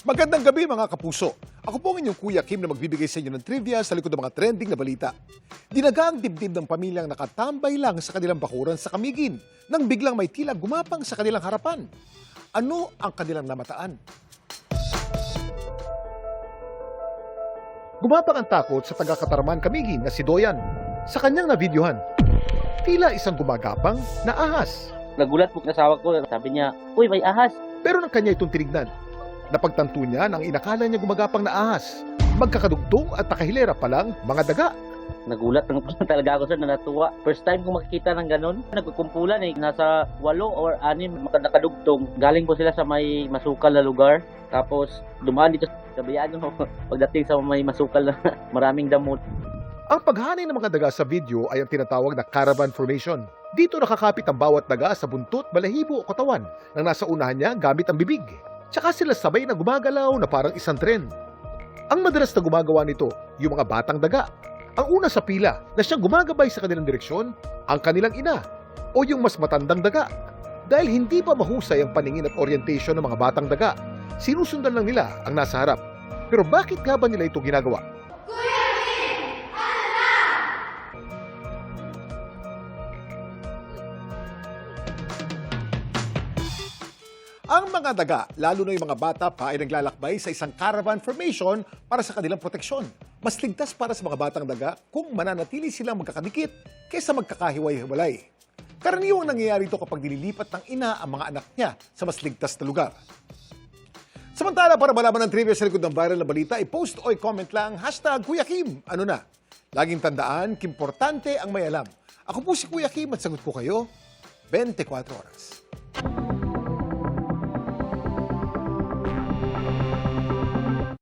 Magandang gabi mga kapuso. Ako po ang inyong Kuya Kim na magbibigay sa inyo ng trivia sa likod ng mga trending na balita. Dinagang dibdib ng pamilyang nakatambay lang sa kanilang bakuran sa Kamigin nang biglang may tila gumapang sa kanilang harapan. Ano ang kanilang namataan? Gumapang ang takot sa taga-Katarman Kamigin na si Doyan. Sa kanyang nabidyohan, tila isang gumagapang na ahas. Nagulat po kasawa ko, sabi niya, "Uy, may ahas." Pero nang kanya itong tinignan, napagtanto niya na ang inakala niya gumagapang na ahas. Magkakadugtong at nakahilera pa lang mga daga. Nagulat lang talaga ako sir, na natuwa. First time ko makikita ng ganun. Nagkukumpulan nasa 8 or 6 nakadugtong. Galing po sila sa may masukal na lugar. Tapos dumaan dito sa bayaan nyo. Pagdating sa may masukal na maraming damot. Ang paghanay ng mga daga sa video ay ang tinatawag na caravan formation. Dito nakakapit ang bawat daga sa buntot, balahibo o katawan nang nasa unahan niya gamit ang bibig. Tsaka sila sabay na gumagalaw na parang isang tren. Ang madalas na gumagawa nito, yung mga batang daga. Ang una sa pila na siyang gumagabay sa kanilang direksyon, ang kanilang ina o yung mas matandang daga. Dahil hindi pa mahusay ang paningin at orientation ng mga batang daga, sinusundan lang nila ang nasa harap. Pero bakit nga ba nila ito ginagawa? Ang mga daga, lalo na yung mga bata pa, ay naglalakbay sa isang caravan formation para sa kanilang proteksyon. Mas ligtas para sa mga batang daga kung mananatili silang magkakadikit kaysa magkakahiwalay-hiwalay. Karaniwang nangyayari ito kapag nililipat ng ina ang mga anak niya sa mas ligtas na lugar. Samantala, para malaman ng trivia sa likod ng viral na balita, i-post o i-comment lang #Kuya Kim. Ano na? Laging tandaan, importante ang may alam. Ako po si Kuya Kim at sagot ko kayo 24 oras.